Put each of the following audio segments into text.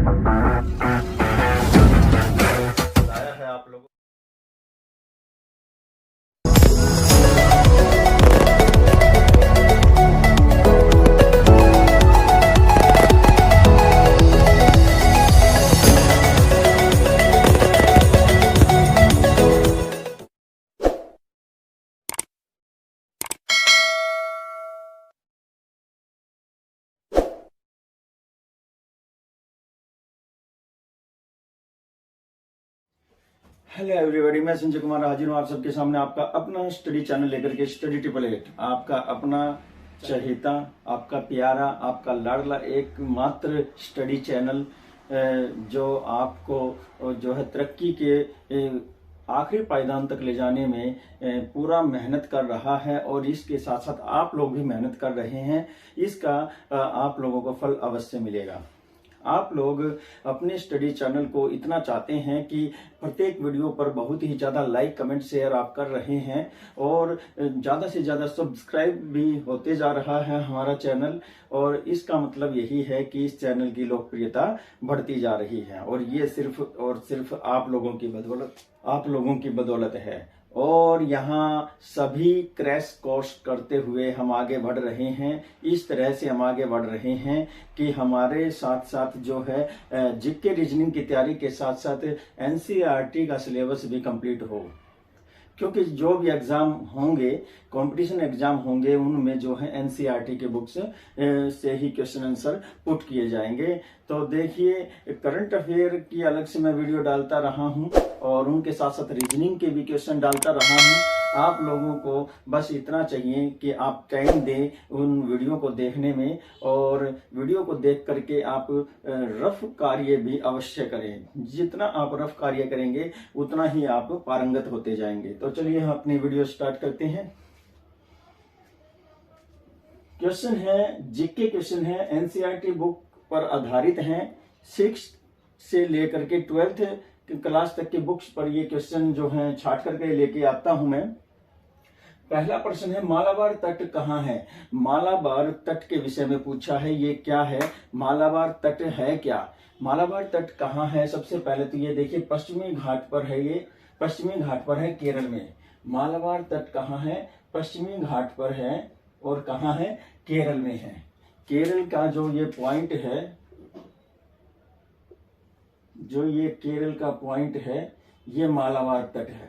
आया है आप लोगों। हेलो एवरीबॉडी, मैं संजय कुमार हाजिर हूँ आप सबके सामने आपका अपना स्टडी चैनल लेकर के स्टडी 888, आपका अपना चहेता, आपका प्यारा, आपका लाडला एकमात्र स्टडी चैनल जो आपको जो है तरक्की के आखिरी पायदान तक ले जाने में पूरा मेहनत कर रहा है और इसके साथ साथ आप लोग भी मेहनत कर रहे हैं। इसका आप लोगों को फल अवश्य मिलेगा। आप लोग अपने स्टडी चैनल को इतना चाहते हैं कि प्रत्येक वीडियो पर बहुत ही ज़्यादा लाइक कमेंट शेयर आप कर रहे हैं और ज़्यादा से ज़्यादा सब्सक्राइब भी होते जा रहा है हमारा चैनल, और इसका मतलब यही है कि इस चैनल की लोकप्रियता बढ़ती जा रही है और ये सिर्फ और सिर्फ आप लोगों की बदौलत है। और यहाँ सभी क्रैश कोर्स करते हुए हम आगे बढ़ रहे हैं। इस तरह से हम आगे बढ़ रहे हैं कि हमारे साथ साथ जो है जीके रीजनिंग की तैयारी के साथ साथ एनसीईआरटी का सिलेबस भी कंप्लीट हो, क्योंकि जो भी एग्जाम होंगे, कंपटीशन एग्जाम होंगे, उनमें जो है एनसीईआरटी के बुक्स से ही क्वेश्चन आंसर पुट किए जाएंगे। तो देखिए, करंट अफेयर की अलग से मैं वीडियो डालता रहा हूं और उनके साथ साथ रीजनिंग के भी क्वेश्चन डालता रहा हूं। आप लोगों को बस इतना चाहिए कि आप टाइम दें उन वीडियो को देखने में, और वीडियो को देख करके आप रफ कार्य भी अवश्य करें। जितना आप रफ कार्य करेंगे उतना ही आप पारंगत होते जाएंगे। तो चलिए हम अपनी वीडियो स्टार्ट करते हैं। क्वेश्चन है, जीके क्वेश्चन है, एनसीईआरटी बुक पर आधारित हैं। 6 से लेकर के 12th क्लास तक की बुक्स पर ये क्वेश्चन जो है छाट करके लेके आता हूं मैं। पहला प्रश्न है, मालाबार तट कहाँ है? मालाबार तट के विषय में पूछा है। ये क्या है? मालाबार तट है क्या? मालाबार तट कहाँ है? सबसे पहले तो ये देखिए, पश्चिमी घाट पर है। ये पश्चिमी घाट पर है, केरल में। मालाबार तट कहाँ है? पश्चिमी घाट पर है और कहाँ है? केरल में है। केरल का जो ये पॉइंट है, जो ये केरल का पॉइंट है, ये मालाबार तट है।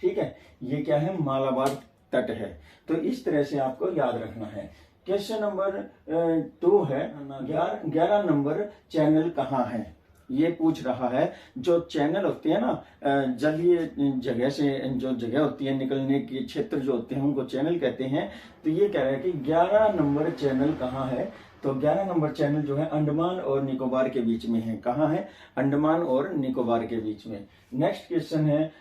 ठीक है, ये क्या है? मालाबार तट है। तो इस तरह से आपको याद रखना है। क्वेश्चन नंबर 2 है, 11 नंबर चैनल कहाँ है? ये पूछ रहा है। जो चैनल होते हैं ना, जलीय जगह से जो जगह होती है, निकलने के क्षेत्र जो होते हैं, उनको चैनल कहते हैं। तो ये कह रहा है कि 11 नंबर चैनल कहाँ है? तो 11 नंबर चैनल जो है अंडमान और निकोबार के बीच में है। कहाँ है? अंडमान और निकोबार के बीच में। नेक्स्ट क्वेश्चन है,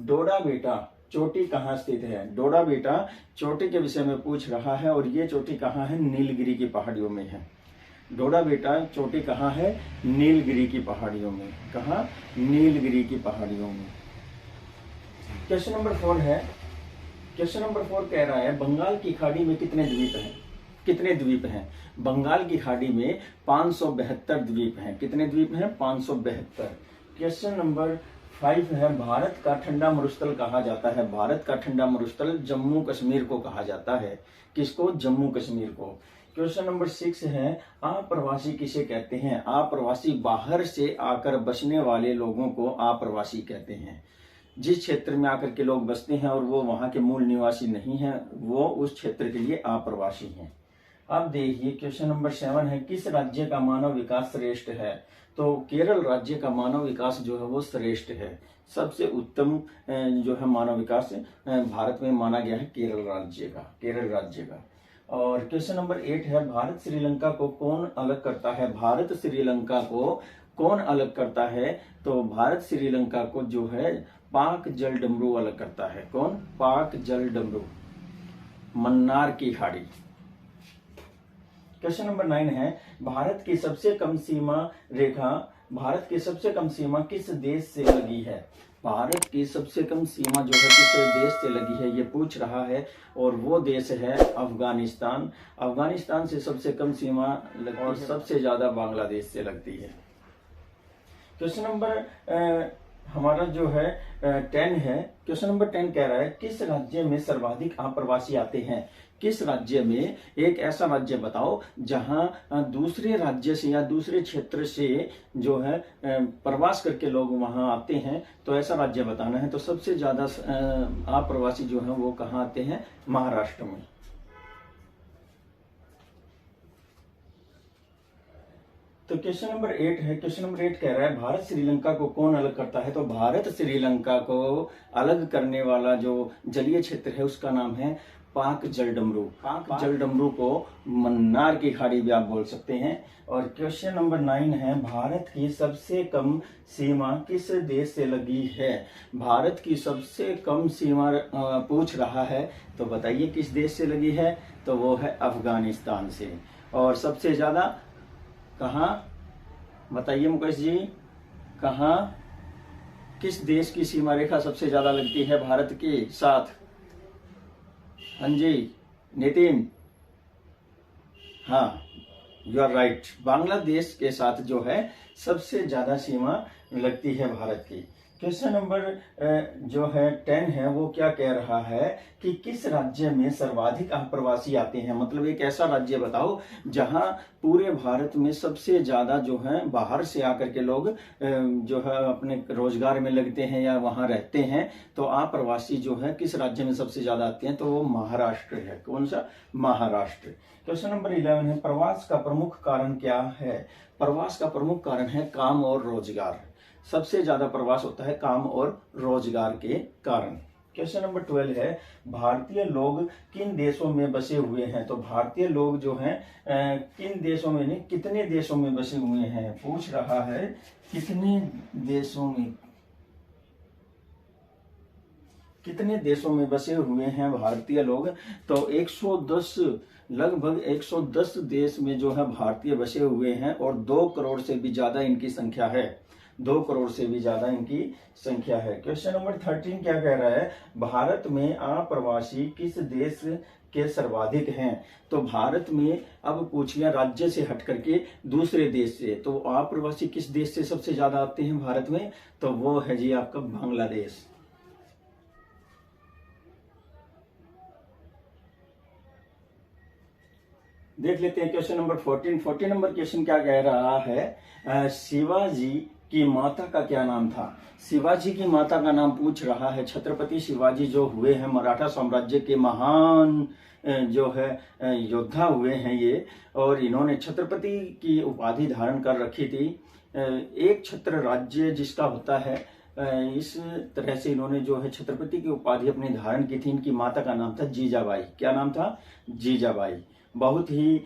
डोडा बेटा चोटी कहाँ स्थित है? डोडा बेटा चोटी के विषय में पूछ रहा है और ये चोटी कहाँ है? नीलगिरी की पहाड़ियों में है। डोडा बेटा चोटी कहाँ है? नीलगिरी की पहाड़ियों में। कहाँ? नीलगिरी की पहाड़ियों में। क्वेश्चन नंबर 4 है। क्वेश्चन नंबर 4 कह रहा है, बंगाल की खाड़ी में कितने द्वीप हैं? कितने द्वीप हैं? बंगाल की खाड़ी में 572 द्वीप हैं। कितने द्वीप हैं? 572। क्वेश्चन नंबर 5 है, भारत का ठंडा मरुस्थल कहा जाता है? भारत का ठंडा मरुस्थल जम्मू कश्मीर को कहा जाता है। किसको? जम्मू कश्मीर को। क्वेश्चन नंबर 6 है, अप्रवासी किसे कहते हैं? अप्रवासी बाहर से आकर बसने वाले लोगों को अप्रवासी कहते हैं। जिस क्षेत्र में आकर के लोग बसते हैं और वो वहां के मूल निवासी नहीं है, वो उस क्षेत्र के लिए अप्रवासी हैं। अब देखिए, क्वेश्चन नंबर 7 है, किस राज्य का मानव विकास श्रेष्ठ है? तो केरल राज्य का मानव विकास जो है वो श्रेष्ठ है। सबसे उत्तम जो है मानव विकास भारत में माना गया है केरल राज्य का। और क्वेश्चन नंबर 8 है, भारत श्रीलंका को कौन अलग करता है? भारत श्रीलंका को कौन अलग करता है? तो भारत श्रीलंका को जो है पाक जल डमरू अलग करता है। कौन? पाक जल डमरू, मन्नार की खाड़ी। क्वेश्चन नंबर 9 है, भारत की सबसे कम सीमा किस देश से लगी है? भारत की सबसे कम सीमा जो है किस देश से लगी है, ये पूछ रहा है, और वो देश है अफगानिस्तान। अफगानिस्तान से सबसे कम सीमा लगती है और सबसे ज्यादा बांग्लादेश से लगती है। क्वेश्चन नंबर हमारा जो है 10 है। क्वेश्चन नंबर 10 कह रहा है किस राज्य में सर्वाधिक आप्रवासी आते हैं। किस राज्य में, एक ऐसा राज्य बताओ जहां दूसरे राज्य से या दूसरे क्षेत्र से जो है प्रवास करके लोग वहां आते हैं, तो ऐसा राज्य बताना है। तो सबसे ज्यादा आप्रवासी जो है वो कहाँ आते हैं, महाराष्ट्र में। तो क्वेश्चन नंबर 8 है। क्वेश्चन नंबर 8 कह रहा है भारत श्रीलंका को कौन अलग करता है। तो भारत श्रीलंका को अलग करने वाला जो जलीय क्षेत्र है उसका नाम है पाक जलडमरू। पाक जलडमरू को मन्नार की खाड़ी भी आप बोल सकते हैं। और क्वेश्चन नंबर 9 है भारत की सबसे कम सीमा किस देश से लगी है। भारत की सबसे कम सीमा पूछ रहा है, तो बताइए किस देश से लगी है। तो वो है अफगानिस्तान से। और सबसे ज्यादा कहाँ, बताइए मुकेश जी, कहाँ, किस देश की सीमा रेखा सबसे ज्यादा लगती है भारत के साथ। हाँ जी नितिन, हाँ यू आर राइट, बांग्लादेश के साथ जो है सबसे ज्यादा सीमा लगती है भारत की। क्वेश्चन नंबर जो है 10 है वो क्या कह रहा है कि किस राज्य में सर्वाधिक आप्रवासी आते हैं। मतलब एक ऐसा राज्य बताओ जहां पूरे भारत में सबसे ज्यादा जो है बाहर से आकर के लोग जो है अपने रोजगार में लगते हैं या वहां रहते हैं। तो आप्रवासी जो है किस राज्य में सबसे ज्यादा आते हैं, तो वो महाराष्ट्र है। कौन सा, महाराष्ट्र। क्वेश्चन नंबर 11 है प्रवास का प्रमुख कारण क्या है। प्रवास का प्रमुख कारण है काम और रोजगार। सबसे ज्यादा प्रवास होता है काम और रोजगार के कारण। क्वेश्चन नंबर 12 है भारतीय लोग किन देशों में बसे हुए हैं। तो भारतीय लोग जो हैं किन देशों में नहीं, कितने देशों में बसे हुए हैं पूछ रहा है। कितने देशों में बसे हुए हैं भारतीय लोग। तो 110, लगभग 110 देश में जो है भारतीय बसे हुए हैं और 2 करोड़ से भी ज्यादा इनकी संख्या है। 2 करोड़ से भी ज्यादा इनकी संख्या है। क्वेश्चन नंबर 13 क्या कह रहा है भारत में अप्रवासी किस देश के सर्वाधिक हैं। तो भारत में अब पूछिए राज्य से हट करके दूसरे देश से, तो अप्रवासी किस देश से सबसे ज्यादा आते हैं भारत में, तो वो है जी आपका बांग्लादेश। देख लेते हैं क्वेश्चन नंबर 14 नंबर क्वेश्चन क्या कह रहा है शिवाजी की माता का क्या नाम था। शिवाजी की माता का नाम पूछ रहा है। छत्रपति शिवाजी जो हुए हैं मराठा साम्राज्य के महान जो है योद्धा हुए हैं ये, और इन्होंने छत्रपति की उपाधि धारण कर रखी थी। एक छत्र राज्य जिसका होता है, इस तरह से इन्होंने जो है छत्रपति की उपाधि अपनी धारण की थी। इनकी माता का नाम था जीजाबाई। क्या नाम था, जीजाबाई। बहुत ही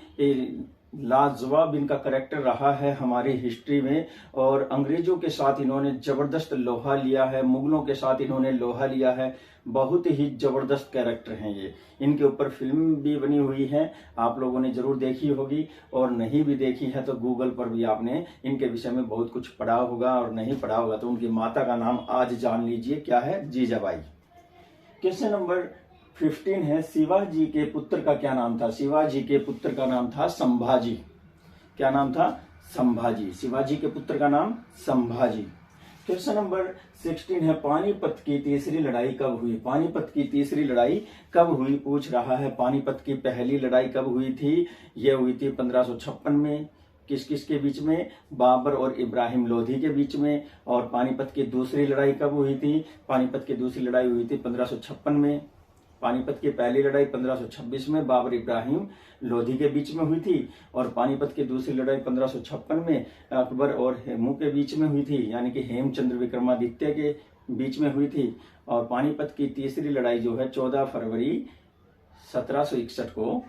लाजवाब इनका कैरेक्टर रहा है हमारी हिस्ट्री में, और अंग्रेजों के साथ इन्होंने जबरदस्त लोहा लिया है, मुगलों के साथ इन्होंने लोहा लिया है। बहुत ही जबरदस्त कैरेक्टर हैं ये। इनके ऊपर फिल्म भी बनी हुई है, आप लोगों ने जरूर देखी होगी, और नहीं भी देखी है तो गूगल पर भी आपने इनके विषय में बहुत कुछ पढ़ा होगा, और नहीं पढ़ा होगा तो उनकी माता का नाम आज जान लीजिए, क्या है, जीजाबाई। क्वेश्चन नंबर 15 है शिवाजी के पुत्र का क्या नाम था। शिवाजी के पुत्र का नाम था संभाजी। क्या नाम था, संभाजी। शिवाजी के पुत्र का नाम संभाजी। क्वेश्चन नंबर 16 है पानीपत की तीसरी लड़ाई कब हुई। पानीपत की तीसरी लड़ाई कब हुई पूछ रहा है। पानीपत की पहली लड़ाई कब हुई थी, यह हुई थी 1556 में। किस किस के बीच में, बाबर और इब्राहिम लोधी के बीच में। और पानीपत की दूसरी लड़ाई कब हुई थी, पानीपत की दूसरी लड़ाई हुई थी 1556 में। पानीपत की पहली लड़ाई 1526 में बाबर इब्राहिम लोधी के बीच में हुई थी, और पानीपत की दूसरी लड़ाई 1556 में अकबर और हेमू के बीच में हुई थी, यानी कि हेमचंद्र विक्रमादित्य के बीच में हुई थी। और पानीपत की तीसरी लड़ाई जो है 14 फरवरी 1761 को,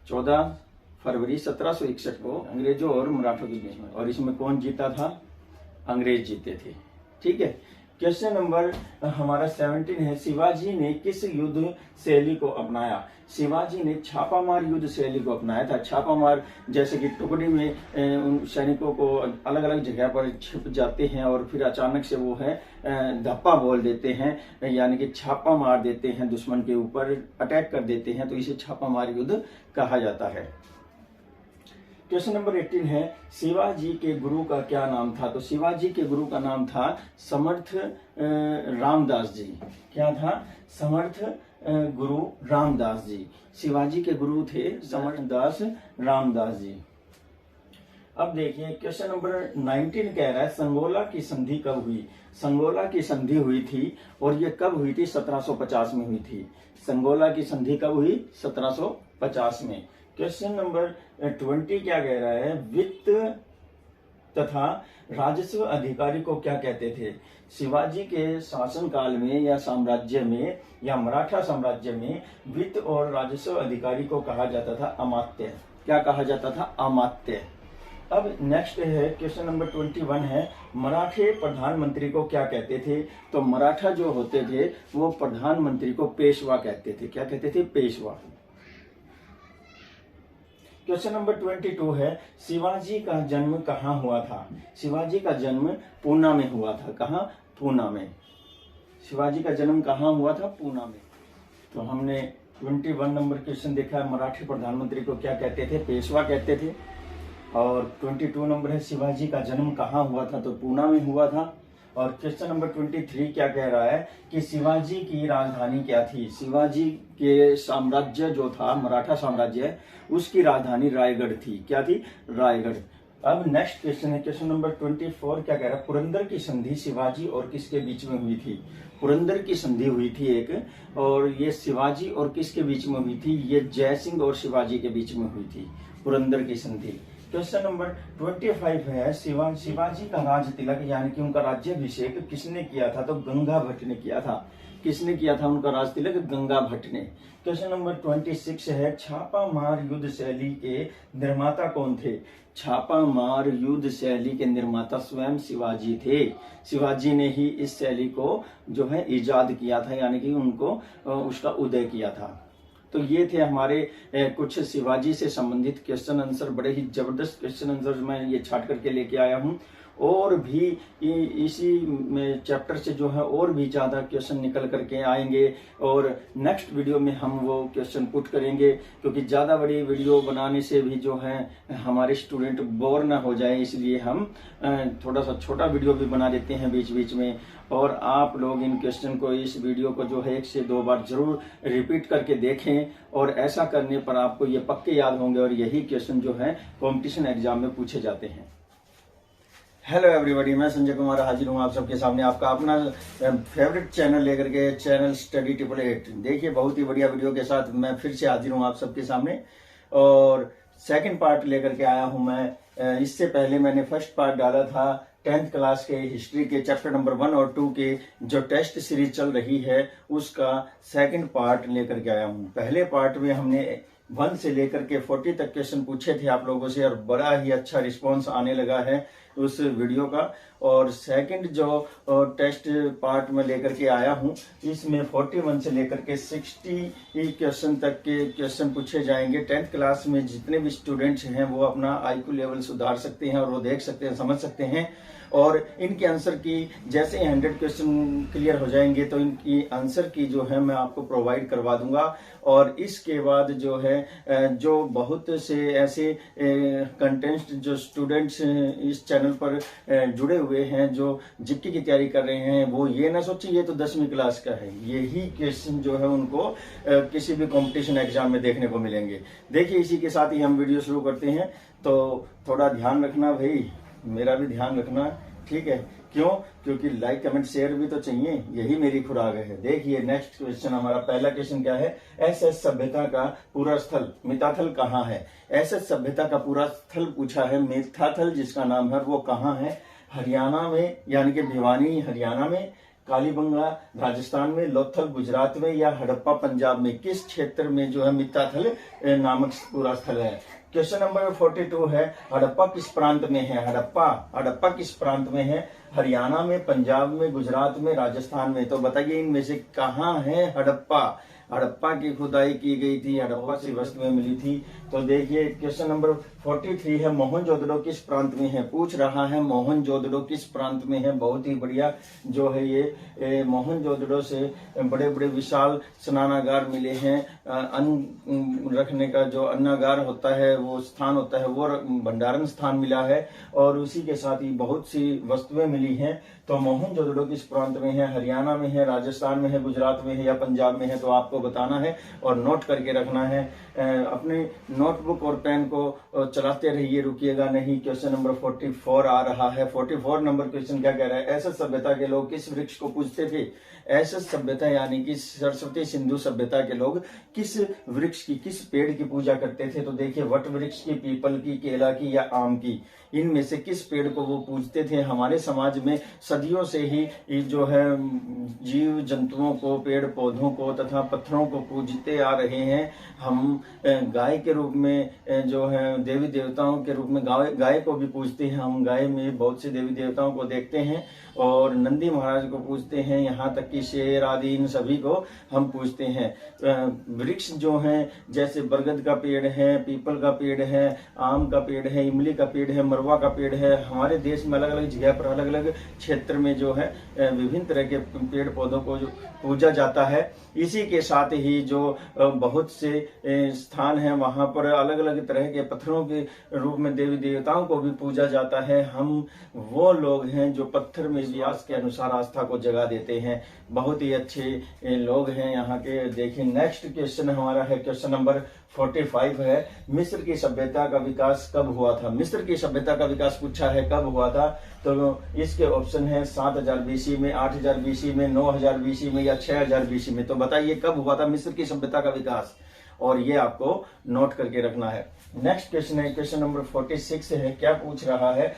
14 फरवरी 1761 को अंग्रेजों और मराठों के बीच में। और इसमें कौन जीता था, अंग्रेज जीते थे। ठीक है। क्वेश्चन नंबर हमारा 17 है शिवाजी ने किस युद्ध शैली को अपनाया। शिवाजी ने छापामार युद्ध शैली को अपनाया था। छापामार जैसे कि टुकड़ी में उन सैनिकों को अलग अलग जगह पर छिप जाते हैं और फिर अचानक से वो है धप्पा बोल देते हैं, यानी कि छापा मार देते हैं, दुश्मन के ऊपर अटैक कर देते हैं, तो इसे छापामार युद्ध कहा जाता है। क्वेश्चन नंबर 18 है शिवाजी के गुरु का क्या नाम था? तो शिवाजी के गुरु का नाम था समर्थ रामदास जी। क्या था? समर्थ गुरु रामदास जी। शिवाजी के गुरु थे समर्थ दास रामदास जी। अब देखिए क्वेश्चन नंबर 19 कह रहा है संगोला की संधि कब हुई? संगोला की संधि हुई थी और ये कब हुई थी? 1750 में हुई थी। संगोला की संधि कब हुई? 1750 में। क्वेश्चन नंबर 20 क्या कह रहा है? वित्त तथा राजस्व अधिकारी को क्या कहते थे? शिवाजी के शासन काल में या साम्राज्य में या मराठा साम्राज्य में वित्त और राजस्व अधिकारी को कहा जाता था अमात्य। क्या कहा जाता था? अमात्य। अब नेक्स्ट है क्वेश्चन नंबर 21 है मराठे प्रधानमंत्री को क्या कहते थे? तो मराठा जो होते थे वो प्रधानमंत्री को पेशवा कहते थे। क्या कहते थे? पेशवा। क्वेश्चन नंबर 22 है शिवाजी का जन्म कहाँ हुआ था? शिवाजी का जन्म पूना में हुआ था। कहाँ? पूना में। शिवाजी का जन्म कहाँ हुआ था? पूना में। तो हमने 21 नंबर क्वेश्चन देखा है मराठी प्रधानमंत्री को क्या कहते थे? पेशवा कहते थे। और 22 नंबर है शिवाजी का जन्म कहाँ हुआ था? तो पूना में हुआ था। और क्वेश्चन नंबर 23 क्या कह रहा है कि शिवाजी की राजधानी क्या थी? शिवाजी के साम्राज्य जो था मराठा साम्राज्य उसकी राजधानी रायगढ़ थी। क्या थी? रायगढ़। अब नेक्स्ट क्वेश्चन है क्वेश्चन नंबर 24 क्या कह रहा है पुरंदर की संधि शिवाजी और किसके बीच में हुई थी? पुरंदर की संधि हुई थी एक, और ये शिवाजी और किसके बीच में हुई थी? ये जयसिंह और शिवाजी के बीच में हुई थी पुरंदर की संधि। क्वेश्चन नंबर 25 है शिवाजी का राज तिलक यानी कि उनका राज्याभिषेक किसने किया था? तो गंगा भट्ट ने किया था। किसने किया था उनका राज तिलक? गंगा भट्ट ने। क्वेश्चन नंबर 26 है छापा मार युद्ध शैली के निर्माता कौन थे? छापा मार युद्ध शैली के निर्माता स्वयं शिवाजी थे। शिवाजी ने ही इस शैली को जो है इजाद किया था, यानी कि उनको उसका उदय किया था। तो ये थे हमारे कुछ शिवाजी से संबंधित क्वेश्चन आंसर। बड़े ही जबरदस्त क्वेश्चन आंसर मैं ये छाट करके लेके आया हूँ। और भी इसी चैप्टर से जो है और भी ज्यादा क्वेश्चन निकल करके आएंगे और नेक्स्ट वीडियो में हम वो क्वेश्चन पुट करेंगे, क्योंकि ज्यादा बड़ी वीडियो बनाने से भी जो है हमारे स्टूडेंट बोर ना हो जाए, इसलिए हम थोड़ा सा छोटा वीडियो भी बना देते हैं बीच बीच में। और आप लोग इन क्वेश्चन को, इस वीडियो को जो है 1 से 2 बार जरूर रिपीट करके देखें, और ऐसा करने पर आपको ये पक्के याद होंगे और यही क्वेश्चन जो है कंपटीशन एग्जाम में पूछे जाते हैं। हेलो एवरीबॉडी, मैं संजय कुमार हाजिर हूँ आप सबके सामने, आपका अपना फेवरेट चैनल लेकर के, चैनल स्टडी 888। देखिए बहुत ही बढ़िया वीडियो के साथ मैं फिर से हाजिर हूँ आप सबके सामने, और सेकंड पार्ट लेकर के आया हूँ मैं। इससे पहले मैंने फर्स्ट पार्ट डाला था 10th क्लास के हिस्ट्री के चैप्टर नंबर 1 और 2 के जो टेस्ट सीरीज चल रही है उसका सेकंड पार्ट लेकर के आया हूँ। पहले पार्ट में हमने 1 से लेकर के 40 तक क्वेश्चन पूछे थे आप लोगों से, और बड़ा ही अच्छा रिस्पांस आने लगा है उस वीडियो का। और सेकंड जो टेस्ट पार्ट में लेकर के आया हूं, इसमें 41 से लेकर के 60 क्वेश्चन तक के क्वेश्चन पूछे जाएंगे। 10th क्लास में जितने भी स्टूडेंट्स हैं वो अपना IQ लेवल सुधार सकते हैं और वो देख सकते हैं, समझ सकते हैं। और इनके आंसर की जैसे 100 क्वेश्चन क्लियर हो जाएंगे तो इनकी आंसर की जो है मैं आपको प्रोवाइड करवा दूंगा। और इसके बाद जो है जो बहुत से ऐसे कंटेंट जो स्टूडेंट्स इस चैनल पर जुड़े हुए हैं जो जीके की तैयारी कर रहे हैं, वो ये ना सोचिए ये तो 10वीं क्लास का है, यही क्वेश्चन जो है उनको किसी भी कंपटीशन एग्जाम में देखने को मिलेंगे। देखिए इसी के साथ ही हम वीडियो शुरू करते हैं, तो थोड़ा ध्यान रखना भाई, मेरा भी ध्यान रखना, ठीक है? क्यों? क्योंकि लाइक कमेंट शेयर भी तो चाहिए, यही मेरी खुराक है। देखिए नेक्स्ट क्वेश्चन, हमारा पहला क्वेश्चन क्या है? एसएस सभ्यता का पूरा स्थल मिताथल कहाँ है? एसएस सभ्यता का पूरा स्थल पूछा है, मिताथल जिसका नाम है वो कहाँ है? हरियाणा में, यानी कि भिवानी हरियाणा में, कालीबंगा राजस्थान में, लोथल गुजरात में, या हड़प्पा पंजाब में? किस क्षेत्र में जो है मिताथल नामक पूरा स्थल है? क्वेश्चन नंबर 42 है हड़प्पा किस प्रांत में है? हड़प्पा किस प्रांत में है? हरियाणा में, पंजाब में, गुजरात में, राजस्थान में? तो बताइए इनमें से कहाँ है हड़प्पा? हड़प्पा की खुदाई की गई थी, हड़प्पा सी वस्तुएं मिली थी। तो देखिए क्वेश्चन नंबर 43 है, मोहनजोदड़ो किस प्रांत में है? पूछ रहा है मोहनजोदड़ो किस प्रांत में है। बहुत ही बढ़िया जो है ये मोहनजोदड़ो से बड़े बड़े विशाल स्नानागार मिले हैं। अन्न रखने का जो अन्नागार होता है, वो स्थान होता है, वो भंडारण स्थान मिला है, और उसी के साथ ही बहुत सी वस्तुएं मिली हैं। तो मोहनजोदड़ो किस प्रांत में है? हरियाणा में है, राजस्थान में है, गुजरात में है या पंजाब में है? तो आपको बताना है और नोट करके रखना है। अपने नोटबुक और पेन को चलाते रहिए, रुकिएगा नहीं। क्वेश्चन नंबर 44 आ रहा है। 44 नंबर क्वेश्चन क्या कह रहा है? ऐसा सभ्यता के लोग किस वृक्ष को पूजते थे? ऐसा सभ्यता यानी कि सरस्वती सिंधु सभ्यता के लोग किस वृक्ष की, किस पेड़ की पूजा करते थे? तो देखिए वट वृक्ष की, पीपल की, केला की या आम की, इनमें से किस पेड़ को वो पूजते थे? हमारे समाज में सदियों से ही जो है जीव जंतुओं को, पेड़ पौधों को तथा पत्थरों को पूजते आ रहे हैं। हम गाय के रूप में जो है देवी देवताओं के रूप में गाय को भी पूजते हैं। हम गाय में बहुत से देवी देवताओं को देखते हैं और नंदी महाराज को पूजते हैं, यहाँ तक कि शेर आदि इन सभी को हम पूजते हैं। वृक्ष जो हैं जैसे बरगद का पेड़ है, पीपल का पेड़ है, आम का पेड़ है, इमली का पेड़ है, मरवा का पेड़ है। हमारे देश में अलग अलग जगह पर, अलग अलग क्षेत्र में जो है विभिन्न तरह के पेड़ पौधों को जो पूजा जाता है। इसी के साथ ही जो बहुत से स्थान हैं वहां पर अलग अलग तरह के पत्थरों के रूप में देवी देवताओं को भी पूजा जाता है। हम वो लोग हैं जो पत्थर में व्यास के अनुसार आस्था को जगा देते हैं। बहुत ही अच्छे लोग हैं यहाँ के। देखिए नेक्स्ट क्वेश्चन हमारा है क्वेश्चन नंबर 45 है, मिस्र की सभ्यता का विकास कब हुआ था? मिस्र की सभ्यता का विकास पूछा है, कब हुआ था? तो इसके ऑप्शन है 7000 बीसी में, 8000 बीसी में, 9000 बीसी में या 6000 बीसी में। तो बताइए कब हुआ था मिस्र की सभ्यता का विकास, और ये आपको नोट करके रखना है। नेक्स्ट क्वेश्चन है क्वेश्चन नंबर 46 है, क्या पूछ रहा है?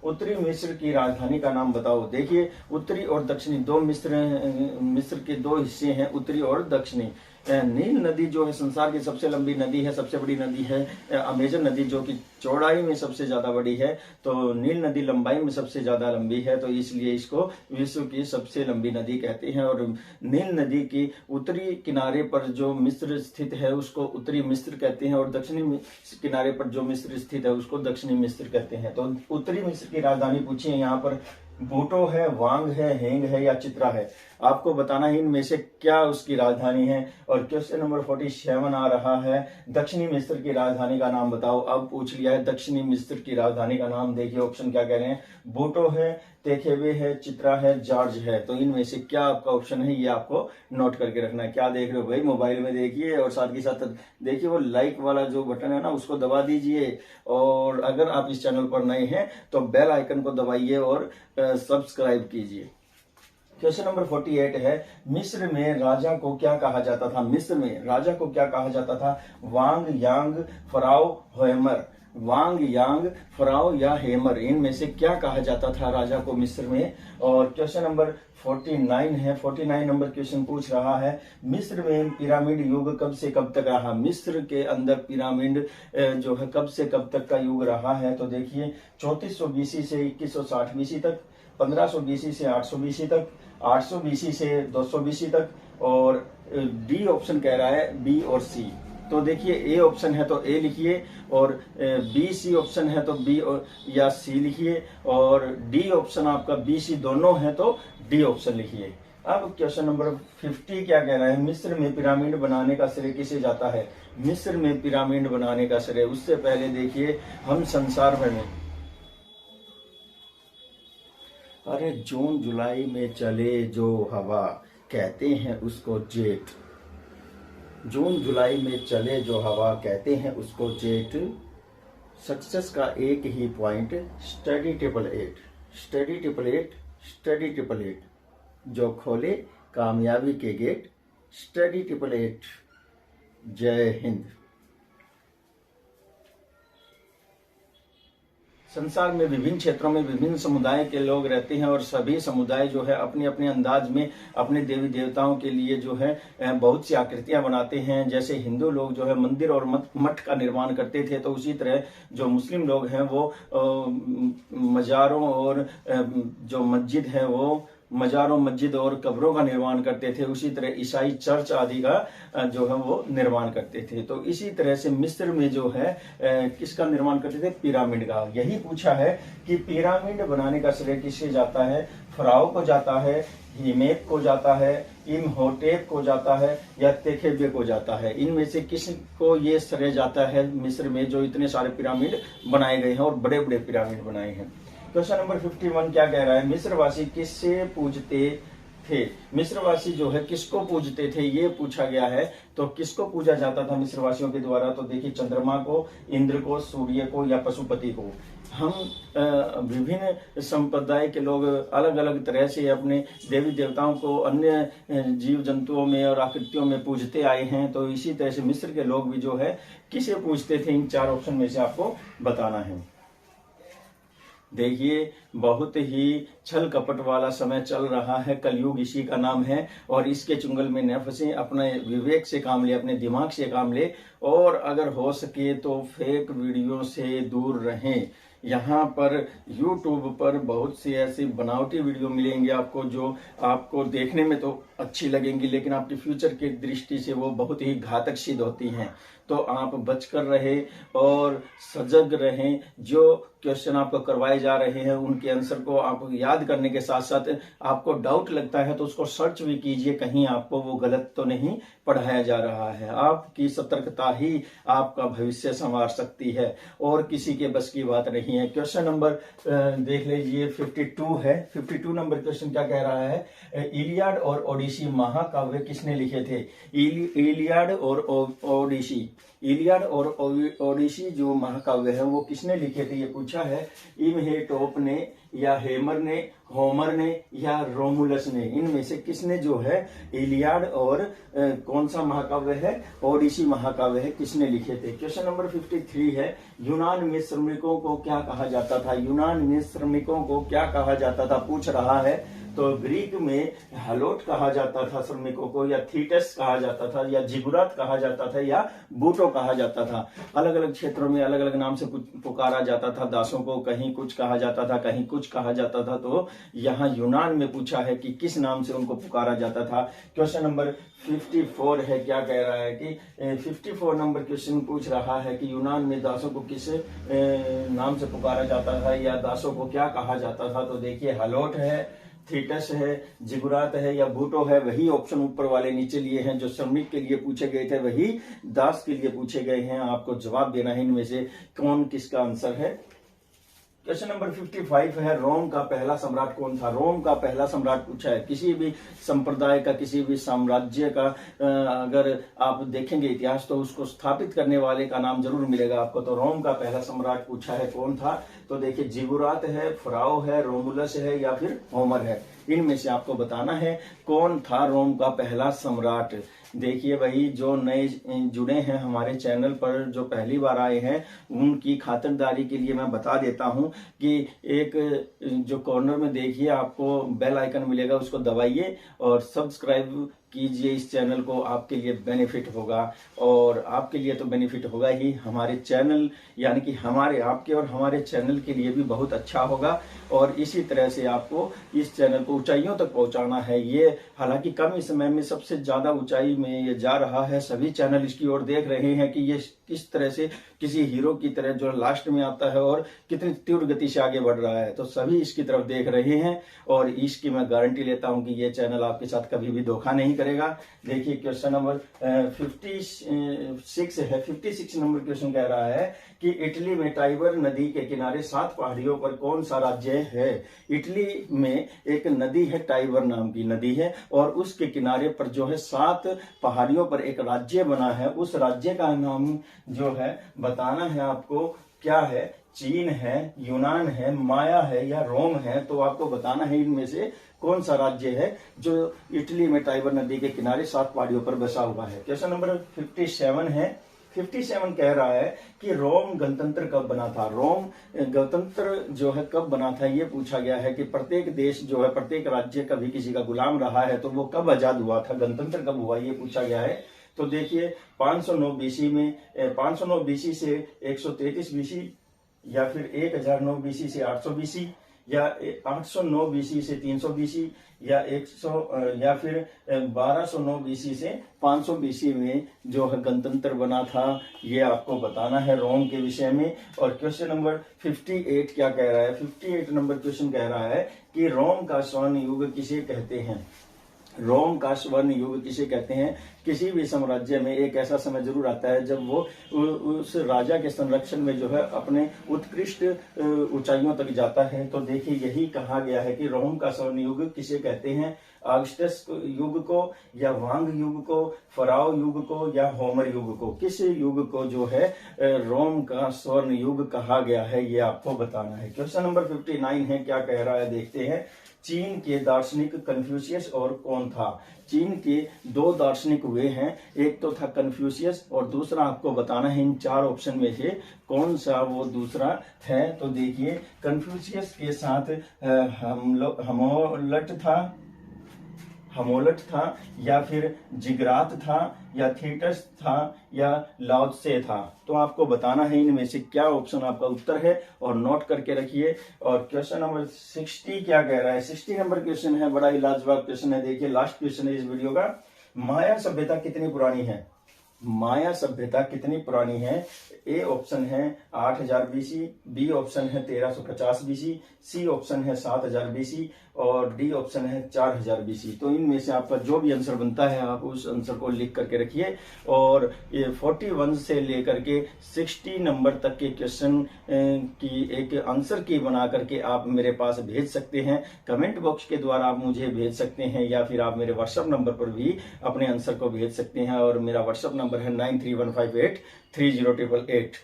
उत्तरी मिस्र की राजधानी का नाम बताओ। देखिए उत्तरी और दक्षिणी दो मिस्र के दो हिस्से हैं, उत्तरी और दक्षिणी। नील नदी जो है संसार की सबसे लंबी नदी है, सबसे बड़ी नदी है। अमेजन नदी जो कि चौड़ाई में सबसे ज्यादा बड़ी है, तो नील नदी लंबाई में सबसे ज्यादा लंबी है, तो इसलिए इसको विश्व की सबसे लंबी नदी कहते हैं। और नील नदी की उत्तरी किनारे पर जो मिस्र स्थित है उसको उत्तरी मिस्र कहते हैं, और दक्षिणी किनारे पर जो मिस्र स्थित है उसको दक्षिणी मिस्र कहते हैं। तो उत्तरी मिस्र की राजधानी पूछी है यहाँ पर बूटो है, वांग है, हेंग है या चित्रा है? आपको बताना है इनमें से क्या उसकी राजधानी है। और क्वेश्चन नंबर 47 आ रहा है, दक्षिणी मिस्र की राजधानी का नाम बताओ। अब पूछ लिया है दक्षिणी मिस्र की राजधानी का नाम। देखिए ऑप्शन क्या कह रहे हैं, बूटो है, तेखेबे है, चित्रा है, जॉर्ज है। तो इनमें से क्या आपका ऑप्शन है, ये आपको नोट करके रखना है। क्या देख रहे हो भाई? मोबाइल में देखिए और साथ के साथ देखिए वो लाइक वाला जो बटन है ना उसको दबा दीजिए, और अगर आप इस चैनल पर नए हैं तो बेल आइकन को दबाइए और सब्सक्राइब कीजिए। क्वेश्चन नंबर 48 है, मिस्र में राजा को क्या कहा जाता था? मिस्र में राजा को क्या कहा जाता था? वांग, यांग, फराओ, हेमर। वांग, यांग, फराओ या हेमर, इनमें से क्या कहा जाता था राजा को मिस्र में? और क्वेश्चन नंबर 49 है। 49 नंबर क्वेश्चन पूछ रहा है, मिस्र में पिरामिड युग कब से कब तक रहा? मिस्र के अंदर पिरामिड जो है कब से कब तक का युग रहा है? तो देखिए 3400 बीसी से 2160 बीसी तक, 1500 बीसी से 800 बीसी तक, 800 बीसी से 200 बीसी तक, और डी ऑप्शन कह रहा है बी और सी। तो देखिए ए ऑप्शन है तो ए लिखिए, और बी सी ऑप्शन है तो बी या सी लिखिए, और डी ऑप्शन आपका बी सी दोनों है तो डी ऑप्शन लिखिए। अब क्वेश्चन नंबर 50 क्या कह रहा है, मिस्र में पिरामिड बनाने का श्रेय किसे जाता है? मिस्र में पिरामिड बनाने का श्रेय, उससे पहले देखिए हम संसार भर में, अरे जून जुलाई में चले जो हवा कहते हैं उसको जेट। जून जुलाई में चले जो हवा कहते हैं उसको जेट। सक्सेस का एक ही पॉइंट, स्टडी 888, स्टडी 888, स्टडी 888, जो खोले कामयाबी के गेट, स्टडी 888। जय हिंद। संसार में विभिन्न क्षेत्रों में विभिन्न समुदाय के लोग रहते हैं, और सभी समुदाय जो है अपने अपने अंदाज में अपने देवी देवताओं के लिए जो है बहुत सी आकृतियां बनाते हैं। जैसे हिंदू लोग जो है मंदिर और मठ का निर्माण करते थे, तो उसी तरह जो मुस्लिम लोग हैं वो मज़ारों और जो मस्जिद है वो मजारों, मस्जिद और कब्रों का निर्माण करते थे, उसी तरह ईसाई चर्च आदि का जो है वो निर्माण करते थे। तो इसी तरह से मिस्र में जो है किसका निर्माण करते थे? पिरामिड का। यही पूछा है कि पिरामिड बनाने का श्रेय किससे जाता है? फराओ को जाता है, हिमेत को जाता है, इमहोटेप को जाता है, या तेखेबे को जाता है? इनमें से किसको ये श्रेय जाता है मिस्र में जो इतने सारे पिरामिड बनाए गए हैं और बड़े बड़े पिरामिड बनाए हैं? क्वेश्चन नंबर 51 क्या कह रहा है? मिस्रवासी किससे पूजते थे? मिस्रवासी जो है किसको पूजते थे ये पूछा गया है। तो किसको पूजा जाता था मिस्रवासियों के द्वारा? तो देखिए, चंद्रमा को, इंद्र को, सूर्य को, या पशुपति को। हम विभिन्न संप्रदाय के लोग अलग अलग तरह से अपने देवी देवताओं को अन्य जीव जंतुओं में और आकृतियों में पूजते आए हैं। तो इसी तरह से मिस्र के लोग भी जो है किसे पूजते थे? इन 4 ऑप्शन में से आपको बताना है। देखिए, बहुत ही छल कपट वाला समय चल रहा है, कलयुग इसी का नाम है, और इसके चुंगल में न फंसे, अपने विवेक से काम ले, अपने दिमाग से काम ले, और अगर हो सके तो फेक वीडियो से दूर रहें। यहाँ पर YouTube पर बहुत सी ऐसी बनावटी वीडियो मिलेंगे आपको जो आपको देखने में तो अच्छी लगेंगी, लेकिन आपके फ्यूचर की दृष्टि से वो बहुत ही घातक सिद्ध होती हैं। तो आप बचकर रहें और सजग रहें। जो क्वेश्चन आपको करवाए जा रहे हैं उनके आंसर को आप याद करने के साथ साथ आपको डाउट लगता है तो उसको सर्च भी कीजिए, कहीं आपको वो गलत तो नहीं पढ़ाया जा रहा है। आपकी सतर्कता ही आपका भविष्य संवार सकती है और किसी के बस की बात नहीं है। क्वेश्चन नंबर देख लीजिए 52 है। 52 नंबर क्वेश्चन क्या कह रहा है? इलियाड और ओडिसी महाकाव्य किसने लिखे थे? इलियाड और ओडिसी, इलियाड और ओडिसी जो महाकाव्य है वो किसने लिखे थे ये पूछा है। इमहेटोप ने, या हेमर ने, होमर ने, या रोमुलस ने? इनमें से किसने जो है इलियाड और कौन सा महाकाव्य है? ओडिसी महाकाव्य है, किसने लिखे थे? क्वेश्चन नंबर 53 है। यूनान में श्रमिकों को क्या कहा जाता था? यूनान में श्रमिकों को क्या कहा जाता था पूछ रहा है। तो ग्रीक में हलोट कहा जाता था श्रमिकों को, या थीटस कहा जाता था, या जिगुरात कहा जाता था, या बूटो कहा जाता था। अलग अलग क्षेत्रों में अलग अलग नाम से पुकारा जाता था दासों को, कहीं कुछ कहा जाता था, कहीं कुछ कहा जाता था। तो यहाँ यूनान में पूछा है कि किस नाम से उनको पुकारा जाता था। क्वेश्चन नंबर 54 है। क्या कह रहा है कि 54 नंबर क्वेश्चन पूछ रहा है कि यूनान में दासों को किस नाम से पुकारा जाता था, या दासों को क्या कहा जाता था? तो देखिए, हलोट है, थीटस है, जिगुरात है, या बूटो है। वही ऑप्शन ऊपर वाले नीचे लिए हैं जो श्रमिक के लिए पूछे गए थे, वही दास के लिए पूछे गए हैं। आपको जवाब देना है इनमें से कौन किसका आंसर है। क्वेश्चन नंबर 55 है। रोम का पहला सम्राट कौन था? रोम का पहला सम्राट पूछा है। किसी भी संप्रदाय का, किसी भी साम्राज्य का अगर आप देखेंगे इतिहास तो उसको स्थापित करने वाले का नाम जरूर मिलेगा आपको। तो रोम का पहला सम्राट पूछा है कौन था? तो देखिए, जिगुरात है, फराओ है, रोमुलस है, या फिर होमर है। इनमें से आपको बताना है कौन था रोम का पहला सम्राट। देखिए भाई, जो नए जुड़े हैं हमारे चैनल पर, जो पहली बार आए हैं, उनकी खातिरदारी के लिए मैं बता देता हूं कि एक जो कॉर्नर में देखिए आपको बेल आइकन मिलेगा, उसको दबाइए और सब्सक्राइब कीजिए इस चैनल को। आपके लिए बेनिफिट होगा, और आपके लिए तो बेनिफिट होगा ही, हमारे चैनल यानी कि हमारे, आपके और हमारे चैनल के लिए भी बहुत अच्छा होगा। और इसी तरह से आपको इस चैनल को ऊंचाइयों तक पहुंचाना है। ये हालांकि कम ही समय में सबसे ज्यादा ऊंचाई में ये जा रहा है। सभी चैनल इसकी ओर देख रहे हैं कि ये किस तरह से किसी हीरो की तरह जो लास्ट में आता है और कितनी तीव्र गति से आगे बढ़ रहा है। तो सभी इसकी तरफ देख रहे हैं, और इसकी मैं गारंटी लेता हूं कि ये चैनल आपके साथ कभी भी धोखा नहीं करेगा। देखिए, क्वेश्चन नंबर 56 है। 56 नंबर क्वेश्चन कह रहा है कि इटली में टाइबर नदी के किनारे 7 पहाड़ियों पर कौन सा राज्य है? इटली में एक नदी है, टाइबर नाम की नदी है, और उसके किनारे पर जो है 7 पहाड़ियों पर एक राज्य बना है। उस राज्य का नाम जो है बताना है आपको। क्या है? चीन है, यूनान है, माया है, या रोम है? तो आपको बताना है इनमें से कौन सा राज्य है जो इटली में टाइबर नदी के किनारे 7 पहाड़ियों पर बसा हुआ है। क्वेश्चन नंबर 57 है। 57 कह रहा है कि रोम गणतंत्र कब बना था? रोम गणतंत्र जो है कब बना था ये पूछा गया है कि प्रत्येक देश जो है, प्रत्येक राज्य कभी किसी का गुलाम रहा है, तो वो कब आजाद हुआ था, गणतंत्र कब हुआ, ये पूछा गया है। तो देखिए, 509 बीसी में, 509 बीसी से 133 बीसी, या फिर 1009 बीसी से 800 बीसी, या 809 बीसी से 300 बीसी या 100 या फिर 1209 बीसी से 500 बीसी में जो है गणतंत्र बना था, ये आपको बताना है रोम के विषय में। और क्वेश्चन नंबर 58 क्या कह रहा है? 58 नंबर क्वेश्चन कह रहा है कि रोम का स्वर्ण युग किसे कहते हैं? रोम का स्वर्ण युग किसे कहते हैं? किसी भी साम्राज्य में एक ऐसा समय जरूर आता है जब वो उस राजा के संरक्षण में जो है अपने उत्कृष्ट ऊंचाइयों तक जाता है। तो देखिए यही कहा गया है कि रोम का स्वर्ण युग किसे कहते हैं? ऑगस्टस युग को, या वांग युग को, फराओ युग को, या होमर युग को? किस युग को जो है रोम का स्वर्ण युग कहा गया है, ये आपको बताना है। क्वेश्चन नंबर 59 है, क्या कह रहा है देखते हैं। चीन के दार्शनिक कन्फ्यूशियस और कौन था? चीन के दो दार्शनिक हुए हैं, एक तो था कन्फ्यूशियस और दूसरा आपको बताना है इन चार ऑप्शन में से कौन सा वो दूसरा है। तो देखिए कन्फ्यूशियस के साथ हमोलट था, या फिर जिगरात था, या थीटस था, या लाओत्से था। तो आपको बताना है इनमें से क्या ऑप्शन आपका उत्तर है, और नोट करके रखिए। और क्वेश्चन नंबर 60 क्या कह रहा है? 60 नंबर क्वेश्चन है, बड़ा ही लाजवाब क्वेश्चन है। देखिए लास्ट क्वेश्चन है इस वीडियो का। माया सभ्यता कितनी पुरानी है? माया सभ्यता कितनी पुरानी है? ए ऑप्शन है 8000 बीसी, बी ऑप्शन है 1350 बीसी, सी ऑप्शन है 7000 बीसी, और डी ऑप्शन है 4000 बीसी। तो इनमें से आपका जो भी आंसर बनता है आप उस आंसर को लिख करके रखिए। और ये 41 से लेकर के 60 नंबर तक के क्वेश्चन की एक आंसर की बना करके आप मेरे पास भेज सकते हैं। कमेंट बॉक्स के द्वारा आप मुझे भेज सकते हैं, या फिर आप मेरे व्हाट्सएप नंबर पर भी अपने आंसर को भेज सकते हैं। और मेरा व्हाट्सएप नंबर है 9315830888।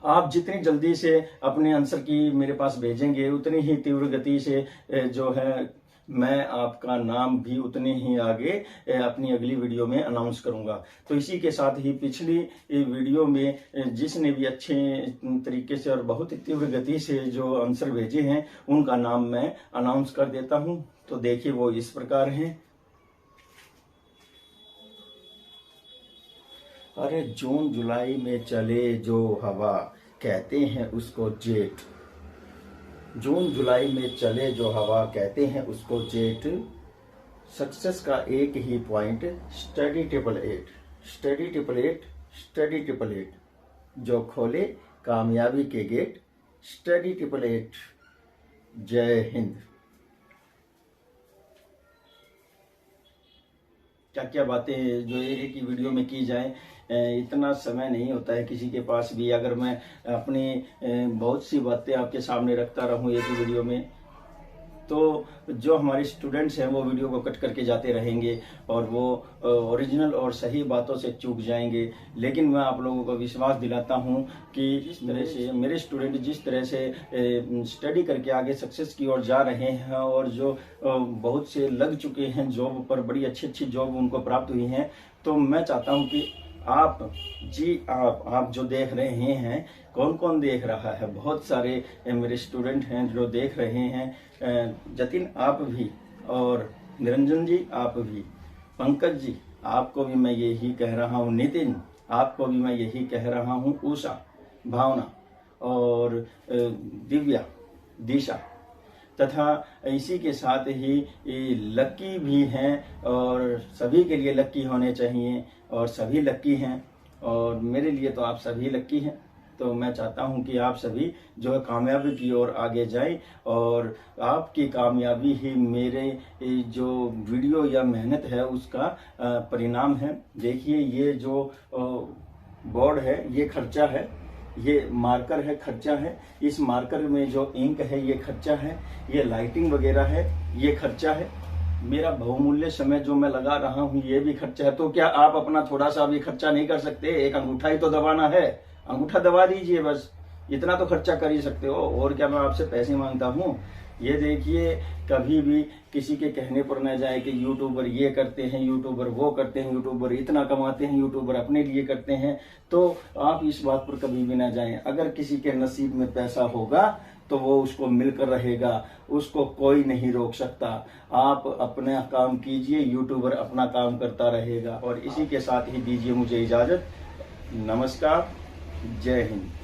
आप जितनी जल्दी से अपने आंसर की मेरे पास भेजेंगे उतनी ही तीव्र गति से जो है मैं आपका नाम भी उतने ही आगे अपनी अगली वीडियो में अनाउंस करूंगा। तो इसी के साथ ही पिछली वीडियो में जिसने भी अच्छे तरीके से और बहुत ही तीव्र गति से जो आंसर भेजे हैं उनका नाम मैं अनाउंस कर देता हूं। तो देखिए वो इस प्रकार हैं। अरे जून जुलाई में चले जो हवा कहते हैं उसको जेट। जून जुलाई में चले जो हवा कहते हैं उसको जेट। सक्सेस का एक ही पॉइंट, स्टडी 888, स्टडी 888, स्टडी 888, जो खोले कामयाबी के गेट, स्टडी 888। जय हिंद। क्या क्या बातें जो एक ही वीडियो में की जाए, इतना समय नहीं होता है किसी के पास भी। अगर मैं अपनी बहुत सी बातें आपके सामने रखता रहूं एक ही वीडियो में, तो जो हमारे स्टूडेंट्स हैं वो वीडियो को कट करके जाते रहेंगे और वो ओरिजिनल और सही बातों से चूक जाएंगे। लेकिन मैं आप लोगों को विश्वास दिलाता हूं कि जिस तरह से मेरे स्टूडेंट जिस तरह से स्टडी करके आगे सक्सेस की ओर जा रहे हैं, और जो बहुत से लग चुके हैं जॉब पर, बड़ी अच्छी अच्छी जॉब उनको प्राप्त हुई हैं, तो मैं चाहता हूं कि आप जो देख रहे हैं, कौन कौन देख रहा है? बहुत सारे मेरे स्टूडेंट हैं जो देख रहे हैं। जतिन आप भी, और निरंजन जी आप भी, पंकज जी आपको भी मैं यही कह रहा हूँ, नितिन आपको भी मैं यही कह रहा हूँ, उषा, भावना और दिव्या, दिशा, तथा इसी के साथ ही लक्की भी हैं, और सभी के लिए लक्की होने चाहिए, और सभी लक्की हैं, और मेरे लिए तो आप सभी लक्की हैं। तो मैं चाहता हूं कि आप सभी जो है कामयाबी की ओर आगे जाएं, और आपकी कामयाबी ही मेरे जो वीडियो या मेहनत है उसका परिणाम है। देखिए ये जो बोर्ड है ये खर्चा है, ये मार्कर है खर्चा है, इस मार्कर में जो इंक है ये खर्चा है, ये लाइटिंग वगैरह है ये खर्चा है, मेरा बहुमूल्य समय जो मैं लगा रहा हूँ ये भी खर्चा है। तो क्या आप अपना थोड़ा सा भी खर्चा नहीं कर सकते? एक अंगूठा ही तो दबाना है, अंगूठा दबा दीजिए, बस इतना तो खर्चा कर ही सकते हो। और क्या मैं आपसे पैसे मांगता हूँ? ये देखिए कभी भी किसी के कहने पर न जाए कि यूट्यूबर ये करते हैं, यूट्यूबर वो करते हैं, यूट्यूबर इतना कमाते हैं, यूट्यूबर अपने लिए करते हैं। तो आप इस बात पर कभी भी न जाएं। अगर किसी के नसीब में पैसा होगा तो वो उसको मिलकर रहेगा, उसको कोई नहीं रोक सकता। आप अपना काम कीजिए, यूट्यूबर अपना काम करता रहेगा। और इसी के साथ ही दीजिए मुझे इजाजत। नमस्कार, जय हिंद।